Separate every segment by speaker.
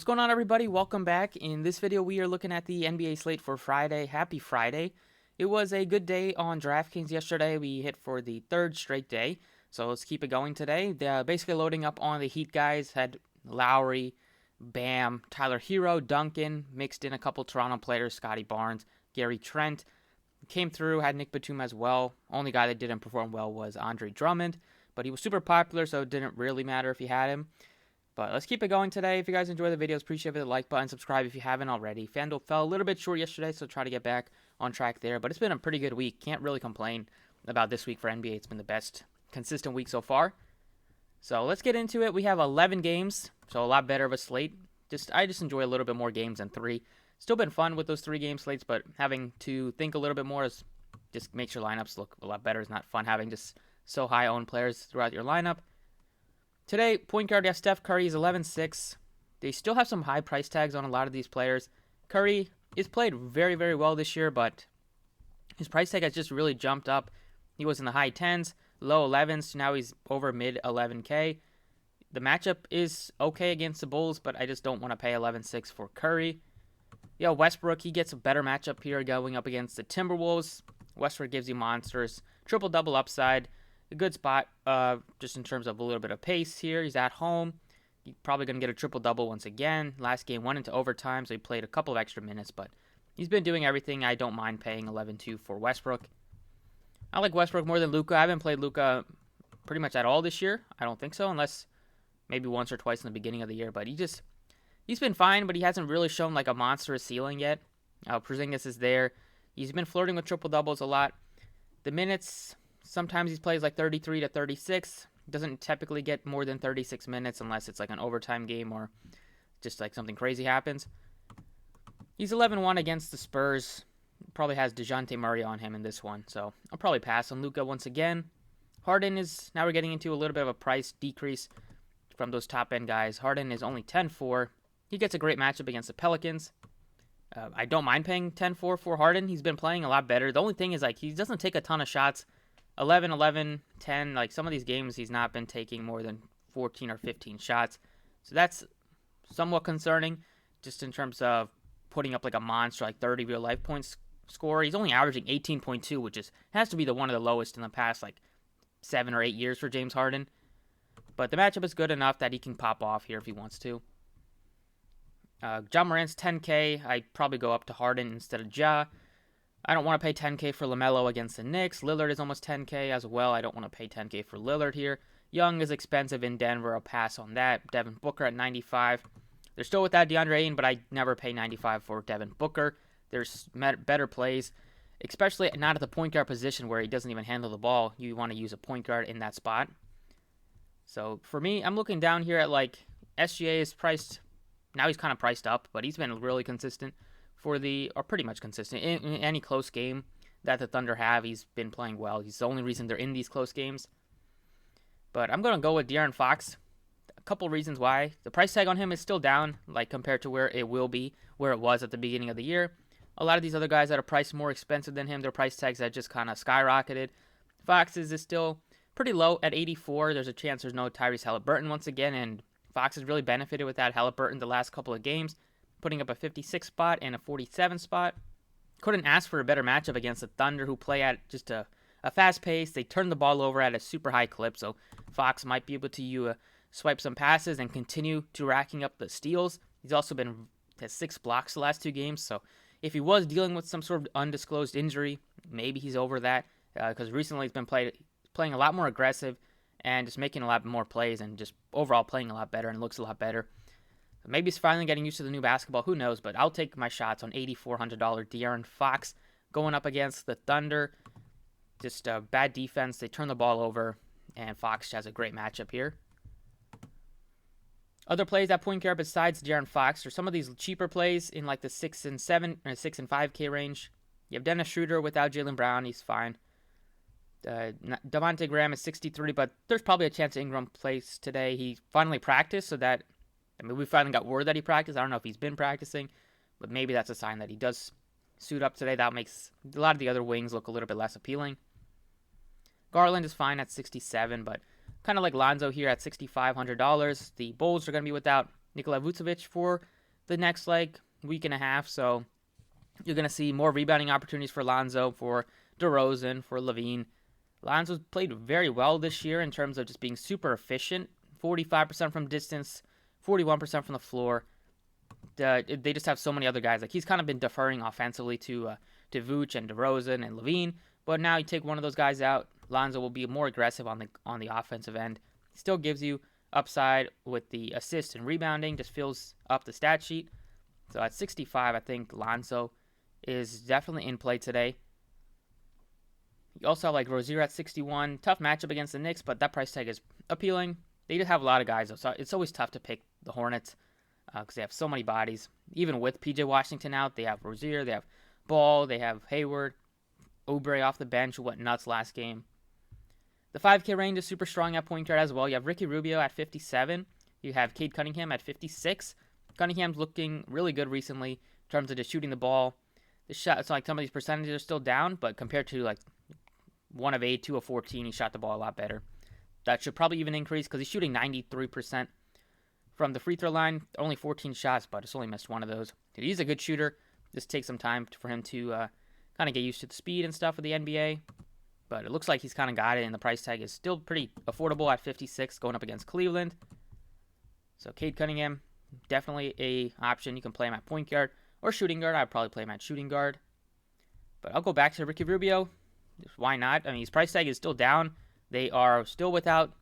Speaker 1: What's going on, everybody? Welcome back. In this video, we are looking at the NBA slate for Friday. Happy Friday. It was a good day on DraftKings yesterday. We hit for the third straight day, so let's keep it going today. Basically loading up on the Heat guys. Had Lowry, Bam, Tyler Hero, Duncan, mixed in a couple Toronto players, Scotty Barnes, Gary Trent. Came through, had Nick Batum as well. Only guy that didn't perform well was Andre Drummond, but he was super popular, so it didn't really matter if you had him. But let's keep it going today. If you guys enjoy the videos, appreciate the like button, subscribe if you haven't already. Fanduel fell a little bit short yesterday, so try to get back on track there. But it's been a pretty good week. Can't really complain about this week for NBA. It's been the best consistent week so far. So let's get into it. We have 11 games, so a lot better of a slate. I just enjoy a little bit more games than 3. Still been fun with those 3-game slates, but having to think a little bit more just makes your lineups look a lot better. It's not fun having just so high owned players throughout your lineup. Today, point guard, you have Steph Curry is 11-6. They still have some high price tags on a lot of these players. Curry is played very, very well this year, but his price tag has just really jumped up. He was in the high 10s, low 11s, now he's over mid 11K. The matchup is okay against the Bulls, but I just don't want to pay 11-6 for Curry. Westbrook, he gets a better matchup here going up against the Timberwolves. Westbrook gives you monsters, triple-double upside. A good spot, just in terms of a little bit of pace here. He's at home. He's probably going to get a triple-double once again. Last game went into overtime, so he played a couple of extra minutes, but he's been doing everything. I don't mind paying 11-2 for Westbrook. I like Westbrook more than Luka. I haven't played Luka pretty much at all this year. I don't think so, unless maybe once or twice in the beginning of the year. But he's been fine, but he hasn't really shown like a monstrous ceiling yet. Porzingis is there. He's been flirting with triple-doubles a lot. The minutes... Sometimes he plays like 33 to 36. Doesn't typically get more than 36 minutes unless it's like an overtime game or just like something crazy happens. He's 11-1 against the Spurs. Probably has DeJounte Murray on him in this one, so I'll probably pass on Luka once again. Harden is, now we're getting into a little bit of a price decrease from those top-end guys. Harden is only 10-4. He gets a great matchup against the Pelicans. I don't mind paying 10-4 for Harden. He's been playing a lot better. The only thing is like he doesn't take a ton of shots. 11, 11, 10, like some of these games he's not been taking more than 14 or 15 shots. So that's somewhat concerning just in terms of putting up like a monster, like 30 real life points score. He's only averaging 18.2, which has to be one of the lowest in the past like 7 or 8 years for James Harden. But the matchup is good enough that he can pop off here if he wants to. Ja Morant's 10K. I'd probably go up to Harden instead of Ja. I don't want to pay 10K for LaMelo against the Knicks. Lillard is almost 10K as well. I don't want to pay 10K for Lillard here. Young is expensive in Denver. I'll pass on that. Devin Booker at 95. They're still without DeAndre Ayton, but I never pay 95 for Devin Booker. There's better plays, especially not at the point guard position where he doesn't even handle the ball. You want to use a point guard in that spot. So for me, I'm looking down here at like SGA is priced. Now he's kind of priced up, but he's been really consistent. Or pretty much consistent. In any close game that the Thunder have, he's been playing well. He's the only reason they're in these close games. But I'm going to go with De'Aaron Fox. A couple reasons why. The price tag on him is still down, like compared to where it was at the beginning of the year. A lot of these other guys that are priced more expensive than him, their price tags have just kind of skyrocketed. Fox's is still pretty low at 84. There's a chance there's no Tyrese Haliburton once again, and Fox has really benefited with that Haliburton the last couple of games, putting up a 56 spot and a 47 spot. Couldn't ask for a better matchup against the Thunder, who play at just a fast pace. They turn the ball over at a super high clip, so Fox might be able to swipe some passes and continue to racking up the steals. He's also has 6 blocks the last 2 games, so if he was dealing with some sort of undisclosed injury, maybe he's over that, because recently he's been playing a lot more aggressive and just making a lot more plays and just overall playing a lot better and looks a lot better. Maybe he's finally getting used to the new basketball. Who knows? But I'll take my shots on $8,400 De'Aaron Fox going up against the Thunder. Just a bad defense. They turn the ball over, and Fox has a great matchup here. Other plays at point guard besides De'Aaron Fox are some of these cheaper plays in like the 6 and 5K range. You have Dennis Schroeder without Jaylen Brown. He's fine. Devontae Graham is 63, but there's probably a chance Ingram plays today. He finally practiced, so that we finally got word that he practiced. I don't know if he's been practicing, but maybe that's a sign that he does suit up today. That makes a lot of the other wings look a little bit less appealing. Garland is fine at 67, but kind of like Lonzo here at $6,500. The Bulls are going to be without Nikola Vucevic for the next week and a half. So you're going to see more rebounding opportunities for Lonzo, for DeRozan, for LaVine. Lonzo's played very well this year in terms of just being super efficient. 45% from distance, 41% from the floor. They just have so many other guys. Like, he's kind of been deferring offensively to Vooch and DeRozan and LaVine. But now you take one of those guys out, Lonzo will be more aggressive on the offensive end. He still gives you upside with the assist and rebounding, just fills up the stat sheet. So at 65, I think Lonzo is definitely in play today. You also have Rozier at 61. Tough matchup against the Knicks, but that price tag is appealing. They just have a lot of guys, though, so it's always tough to pick the Hornets because they have so many bodies. Even with PJ Washington out, they have Rozier, they have Ball, they have Hayward. Oubre off the bench, who went nuts last game. The 5K range is super strong at point guard as well. You have Ricky Rubio at 57. You have Cade Cunningham at 56. Cunningham's looking really good recently in terms of just shooting the ball. The shot, it's some of these percentages are still down, but compared to 1 of 8, 2 of 14, he shot the ball a lot better. That should probably even increase because he's shooting 93% from the free throw line. Only 14 shots, but it's only missed one of those. He's a good shooter. Just takes some time for him to kind of get used to the speed and stuff of the NBA. But it looks like he's kind of got it, and the price tag is still pretty affordable at 56 going up against Cleveland. So Cade Cunningham, definitely a option. You can play him at point guard or shooting guard. I'd probably play him at shooting guard. But I'll go back to Ricky Rubio. Why not? I mean, his price tag is still down. They are still without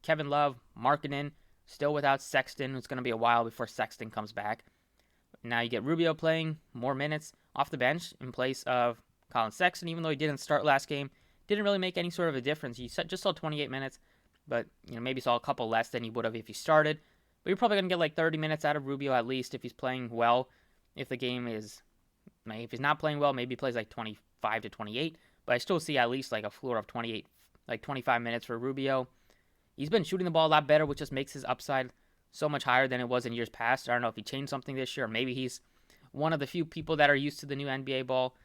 Speaker 1: Kevin Love, Markkanen, still without Sexton. It's going to be a while before Sexton comes back. Now you get Rubio playing more minutes off the bench in place of Colin Sexton, even though he didn't start last game. Didn't really make any sort of a difference. He just saw 28 minutes, but maybe saw a couple less than he would have if he started. But you're probably going to get 30 minutes out of Rubio at least if he's playing well. If he's not playing well, maybe he plays 25 to 28. But I still see at least a floor of 28, 25 minutes for Rubio. He's been shooting the ball a lot better, which just makes his upside so much higher than it was in years past. I don't know if he changed something this year, or maybe he's one of the few people that are used to the new NBA ball.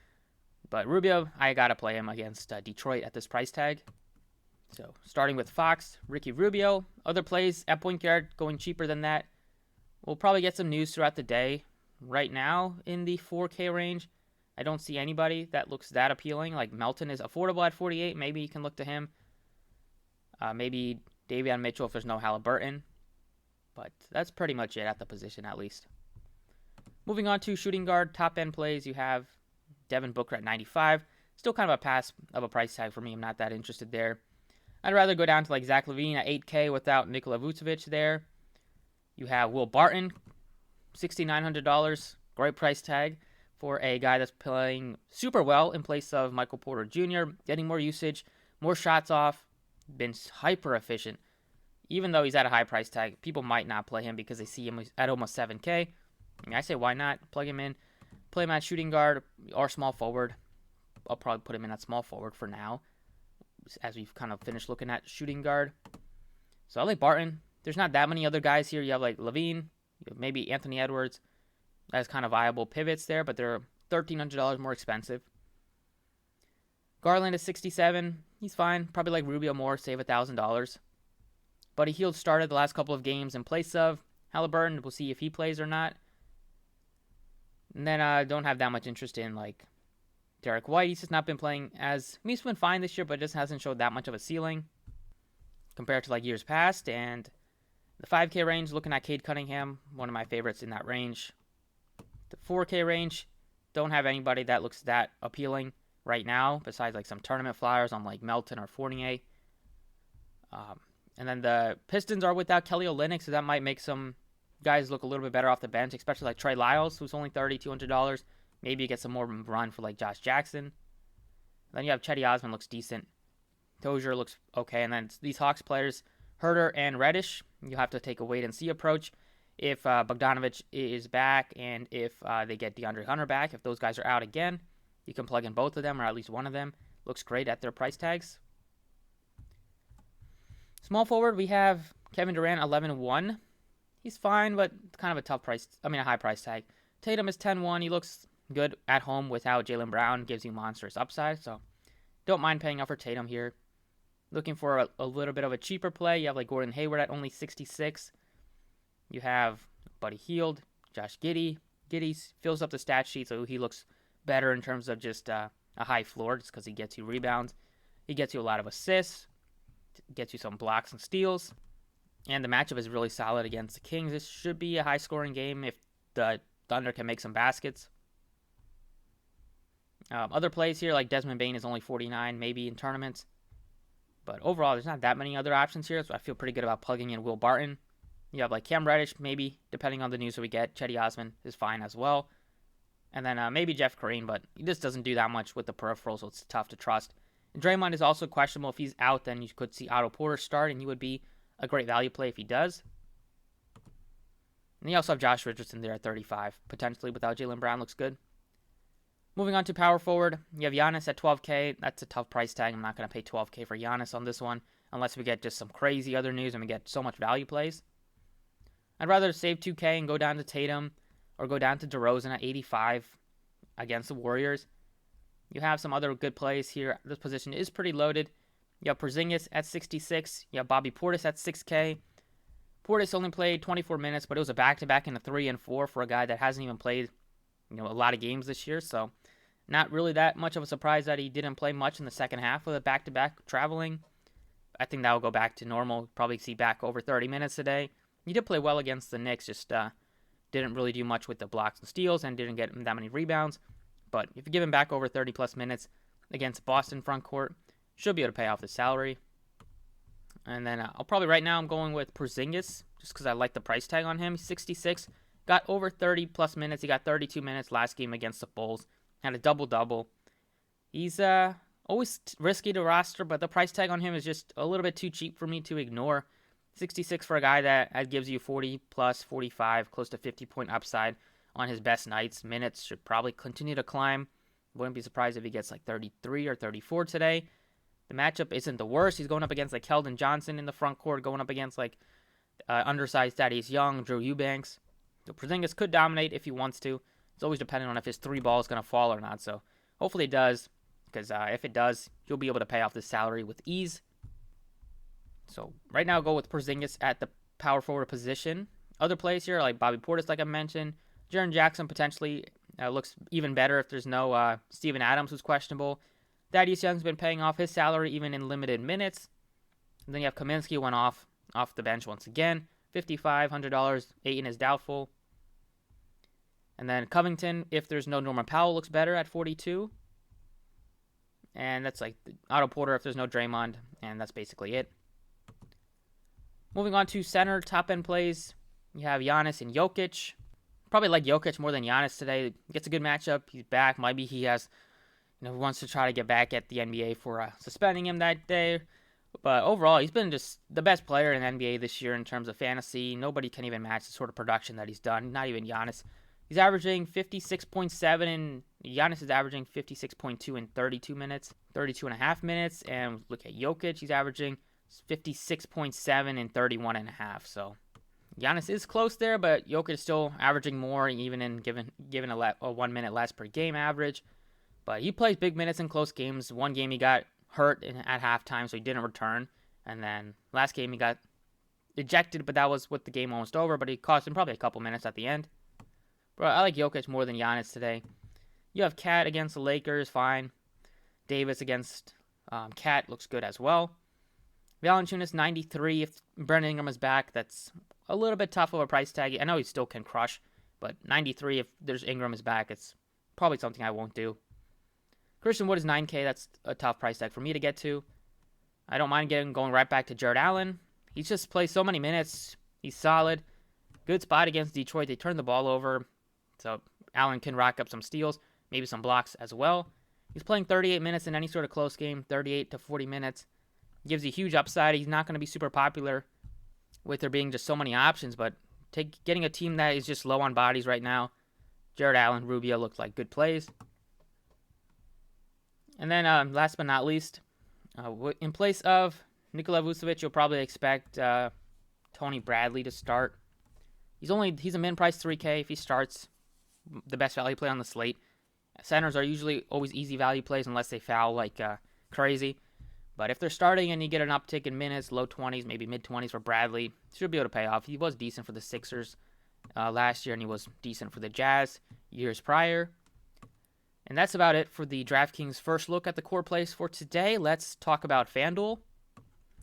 Speaker 1: But Rubio, I got to play him against Detroit at this price tag. So starting with Fox, Ricky Rubio. Other plays at point guard going cheaper than that. We'll probably get some news throughout the day. Right now in the 4K range, I don't see anybody that looks that appealing. Melton is affordable at 48. Maybe you can look to him. Maybe Davion Mitchell if there's no Halliburton. But that's pretty much it at the position at least. Moving on to shooting guard, top end plays, you have Devin Booker at 95. Still kind of a pass of a price tag for me. I'm not that interested there. I'd rather go down to Zach LaVine at 8K without Nikola Vucevic there. You have Will Barton, $6,900. Great price tag for a guy that's playing super well in place of Michael Porter Jr., getting more usage, more shots off, been hyper efficient. Even though he's at a high price tag, people might not play him because they see him at almost 7K. I say why not? Plug him in. Play him at shooting guard or small forward. I'll probably put him in at small forward for now, as we've kind of finished looking at shooting guard. So I like Barton. There's not that many other guys here. You have LaVine, you have maybe Anthony Edwards. That's kind of viable pivots there, but they're $1,300 more expensive. Garland is 67. He's fine. Probably Rubio more, save $1,000. Buddy Hield started the last couple of games in place of Halliburton. We'll see if he plays or not. And then I don't have that much interest in Derek White. He's just not been playing he's been fine this year, but just hasn't showed that much of a ceiling compared to years past. And the 5K range, looking at Cade Cunningham, one of my favorites in that range. The 4K range, don't have anybody that looks that appealing right now, besides some tournament flyers on Melton or Fournier. And then the Pistons are without Kelly Olynyk, so that might make some guys look a little bit better off the bench, especially Trey Lyles, who's only $3,200. Maybe you get some more run for Josh Jackson. Then you have Chetty Osman, looks decent. Dozier looks okay. And then these Hawks players, Herter and Reddish, you have to take a wait-and-see approach. If Bogdanovich is back and if they get DeAndre Hunter back, if those guys are out again, you can plug in both of them or at least one of them. Looks great at their price tags. Small forward, we have Kevin Durant, 11-1. He's fine, but kind of a high price tag. Tatum is 10-1. He looks good at home without Jaylen Brown. Gives you monstrous upside, so don't mind paying up for Tatum here. Looking for a little bit of a cheaper play, you have Gordon Hayward at only 66. You have Buddy Hield, Josh Giddey. Giddey fills up the stat sheet, so he looks better in terms of just a high floor, just because he gets you rebounds. He gets you a lot of assists, gets you some blocks and steals, and the matchup is really solid against the Kings. This should be a high-scoring game if the Thunder can make some baskets. Other plays here, like Desmond Bane is only 49, maybe in tournaments. But overall, there's not that many other options here, so I feel pretty good about plugging in Will Barton. You have like Cam Reddish, maybe, depending on the news that we get. Cedi Osman is fine as well. And then maybe Jeff Green, but he just doesn't do that much with the peripherals, so it's tough to trust. And Draymond is also questionable. If he's out, then you could see Otto Porter start, and he would be a great value play if he does. And you also have Josh Richardson there at 35. Potentially without Jaylen Brown looks good. Moving on to power forward, you have Giannis at 12K. That's a tough price tag. I'm not going to pay 12K for Giannis on this one unless we get just some crazy other news and we get so much value plays. I'd rather save 2K and go down to Tatum or go down to DeRozan at 85 against the Warriors. You have some other good plays here. This position is pretty loaded. You have Porzingis at 66. You have Bobby Portis at 6K. Portis only played 24 minutes, but it was a back-to-back in a 3 and 4 for a guy that hasn't even played a lot of games this year, so not really that much of a surprise that he didn't play much in the second half with a back-to-back traveling. I think that will go back to normal. Probably see back over 30 minutes today. He did play well against the Knicks, just didn't really do much with the blocks and steals and didn't get that many rebounds. But if you give him back over 30-plus minutes against Boston front court, should be able to pay off the salary. And then I'll probably right now I'm going with Porzingis just because I like the price tag on him. He's 66. Got over 30-plus minutes. He got 32 minutes last game against the Bulls. Had a double-double. He's always risky to roster, but the price tag on him is just a little bit too cheap for me to ignore. 66 for a guy that gives you 40-plus, 45, close to 50-point upside on his best nights. Minutes should probably continue to climb. Wouldn't be surprised if he gets like 33 or 34 today. The matchup isn't the worst. He's going up against like Keldon Johnson in the front court, going up against like undersized Thaddeus Young, Drew Eubanks. So Porzingis could dominate if he wants to. It's always dependent on if his 3 ball is going to fall or not. So hopefully it does, because if it does, you'll be able to pay off this salary with ease. So right now, go with Porzingis at the power forward position. Other plays here, like Bobby Portis, like I mentioned. Jaren Jackson potentially looks even better if there's no Steven Adams, who's questionable. Thaddeus Young's been paying off his salary even in limited minutes. And then you have Kaminsky, went off the bench once again. $5,500, $8 is doubtful. And then Covington, if there's no Norman Powell, looks better at 42. And that's like Otto Porter if there's no Draymond. And that's basically it. Moving on to center, top-end plays. You have Giannis and Jokic. Probably like Jokic more than Giannis today. Gets a good matchup. He's back. Maybe he has, wants to try to get back at the NBA for suspending him that day. But overall, he's been just the best player in the NBA this year in terms of fantasy. Nobody can even match the sort of production that he's done. Not even Giannis. He's averaging 56.7, and Giannis is averaging 56.2 in 32 minutes, 32 and a half minutes. And look at Jokic, he's averaging 56.7 in 31 and a half. So Giannis is close there, but Jokic is still averaging more, even in given a 1 minute less per game average. But he plays big minutes in close games. One game he got hurt at halftime, so he didn't return. And then last game he got ejected, but that was with the game almost over. But it cost him probably a couple minutes at the end. But I like Jokic more than Giannis today. You have Cat against the Lakers, fine. Davis against Cat looks good as well. Valanciunas 93. If Brandon Ingram is back, that's a little bit tough of a price tag. I know he still can crush, but 93 if there's Ingram is back, it's probably something I won't do. Christian Wood is 9K. That's a tough price tag for me to get to. I don't mind going right back to Jared Allen. He's just played so many minutes. He's solid. Good spot against Detroit. They turned the ball over, so Allen can rack up some steals, maybe some blocks as well. He's playing 38 minutes in any sort of close game, 38 to 40 minutes. Gives you huge upside. He's not going to be super popular with there being just so many options, but getting a team that is just low on bodies right now, Jared Allen, Rubio look like good plays. And then last but not least, in place of Nikola Vucevic, you'll probably expect Tony Bradley to start. He's a min-price 3K if he starts, the best value play on the slate. Centers are usually always easy value plays unless they foul like crazy. But if they're starting and you get an uptick in minutes, low 20s, maybe mid-20s for Bradley, should be able to pay off. He was decent for the Sixers last year, and he was decent for the Jazz years prior. And that's about it for the DraftKings first look at the core plays for today. Let's talk about FanDuel.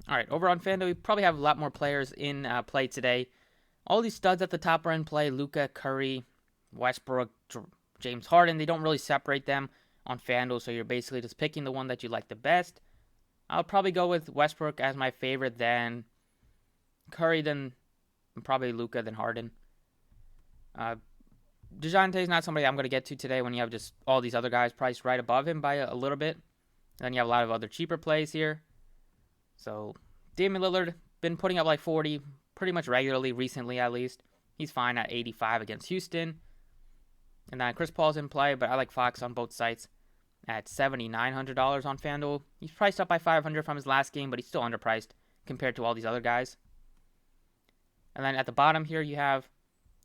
Speaker 1: All right, over on FanDuel, we probably have a lot more players in play today. All these studs at the top are in play: Luka, Curry, Westbrook, James Harden. They don't really separate them on FanDuel, so you're basically just picking the one that you like the best. I'll probably go with Westbrook as my favorite, then Curry, then probably Luka, then Harden. DeJounte is not somebody I'm going to get to today when you have just all these other guys priced right above him by a little bit. Then you have a lot of other cheaper plays here. So Damian Lillard been putting up like 40 pretty much regularly recently, at least. He's fine at 85 against Houston. And then Chris Paul's in play, but I like Fox on both sites at $7,900 on FanDuel. He's priced up by $500 from his last game, but he's still underpriced compared to all these other guys. And then at the bottom here, you have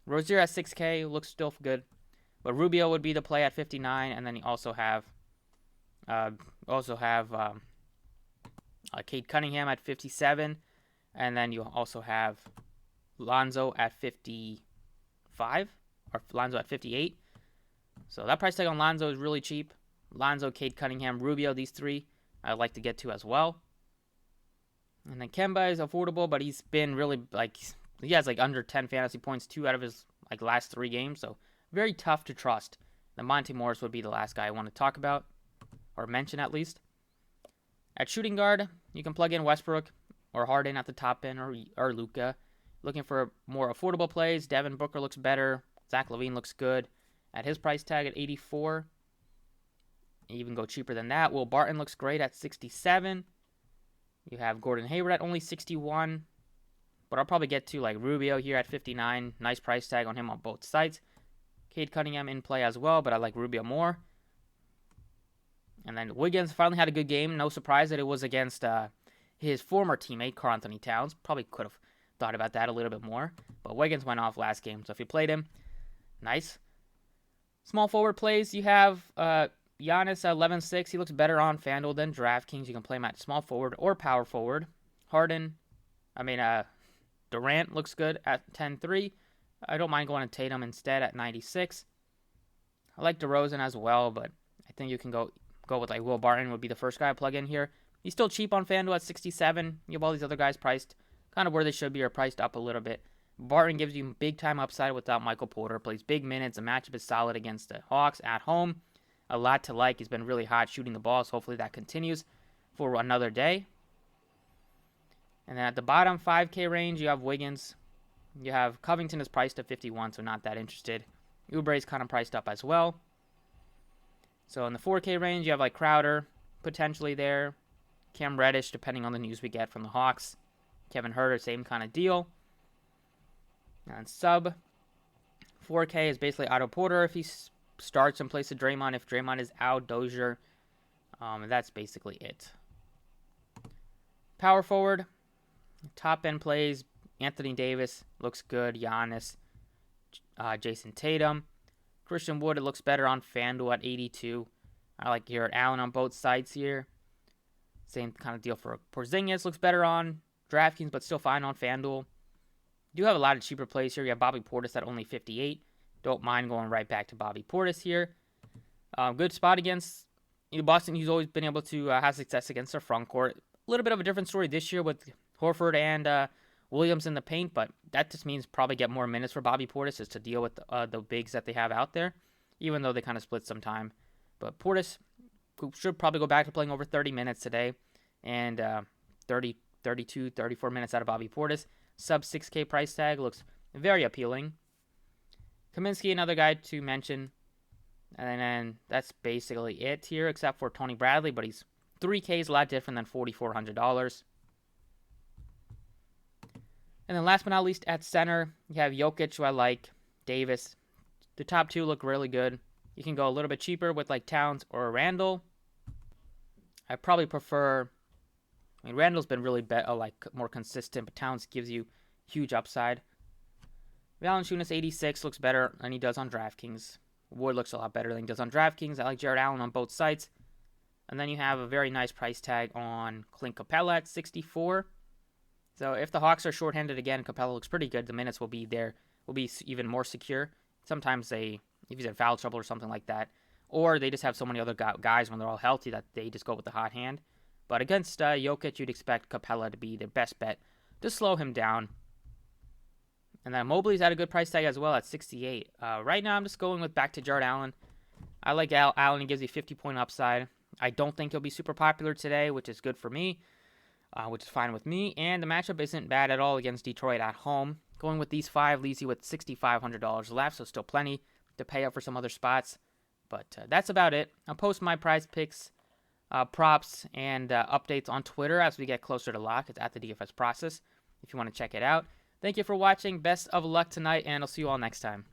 Speaker 1: Rozier at 6K, looks still good, but Rubio would be the play at 59, and then you also have Cade Cunningham at 57, and then you also have Lonzo at 55, or Lonzo at 58. So that price tag on Lonzo is really cheap. Lonzo, Cade Cunningham, Rubio, these three I'd like to get to as well. And then Kemba is affordable, but he's been really he has under 10 fantasy points 2 out of his last 3 games, so very tough to trust. Then Monte Morris would be the last guy I want to talk about, or mention at least. At shooting guard, you can plug in Westbrook or Harden at the top end, or Luka. Looking for more affordable plays, Devin Booker looks better. Zach LaVine looks good at his price tag at 84. You even go cheaper than that. Will Barton looks great at 67. You have Gordon Hayward at only 61. But I'll probably get to Rubio here at 59. Nice price tag on him on both sides. Cade Cunningham in play as well, but I like Rubio more. And then Wiggins finally had a good game. No surprise that it was against his former teammate, Karl-Anthony Towns. Probably could have thought about that a little bit more. But Wiggins went off last game, so if you played him, nice. Small forward plays, you have Giannis at 11.6. He looks better on FanDuel than DraftKings. You can play him at small forward or power forward. Durant looks good at 10.3. I don't mind going to Tatum instead at 96. I like DeRozan as well, but I think you can go with Will Barton would be the first guy I plug in here. He's still cheap on FanDuel at 67. You have all these other guys priced kind of where they should be, or priced up a little bit. Barton gives you big time upside without Michael Porter. Plays big minutes. The matchup is solid against the Hawks at home. A lot to like. He's been really hot shooting the ball, so hopefully that continues for another day. And then at the bottom 5K range, you have Wiggins. You have Covington is priced at 51, so not that interested. Oubre is kind of priced up as well. So in the 4K range, you have Crowder potentially there. Cam Reddish, depending on the news we get from the Hawks. Kevin Huerter, same kind of deal. And sub 4K is basically Otto Porter if he starts in place of Draymond. If Draymond is out, Dozier. That's basically it. Power forward. Top end plays, Anthony Davis looks good. Giannis, Jason Tatum. Christian Wood, it looks better on FanDuel at 82. I like Garrett Allen on both sides here. Same kind of deal for Porzingis. Looks better on DraftKings, but still fine on FanDuel. You do have a lot of cheaper plays here. You have Bobby Portis at only 58. Don't mind going right back to Bobby Portis here. Good spot against Boston. He's always been able to have success against their front court. A little bit of a different story this year with Horford and Williams in the paint, but that just means probably get more minutes for Bobby Portis is to deal with the bigs that they have out there, even though they kind of split some time. But Portis should probably go back to playing over 30 minutes today, and 30, 32, 34 minutes out of Bobby Portis. Sub 6K price tag looks very appealing. Kaminsky, another guy to mention, and then that's basically it here, except for Tony Bradley, but he's 3K is a lot different than $4,400. And then last but not least, at center, you have Jokic, who I like, Davis. The top two look really good. You can go a little bit cheaper with Towns or Randall. I probably prefer, Randall's been really more consistent, but Towns gives you huge upside. Valanciunas 86 looks better than he does on DraftKings. Wood looks a lot better than he does on DraftKings. I like Jared Allen on both sides. And then you have a very nice price tag on Clint Capella at 64. So if the Hawks are shorthanded again, Capella looks pretty good. The minutes will be there will be even more secure. Sometimes if he's in foul trouble or something like that, or they just have so many other guys when they're all healthy that they just go with the hot hand. But against Jokic, you'd expect Capella to be the best bet to slow him down. And then Mobley's at a good price tag as well at 68. Right now, I'm just going with back to Jared Allen. I like Allen. He gives you 50-point upside. I don't think he'll be super popular today, which is good for me, which is fine with me. And the matchup isn't bad at all against Detroit at home. Going with these 5 leaves you with $6,500 left, so still plenty to pay up for some other spots. But that's about it. I'll post my prize picks, props, and updates on Twitter as we get closer to lock. It's at the DFS process if you want to check it out. Thank you for watching. Best of luck tonight, and I'll see you all next time.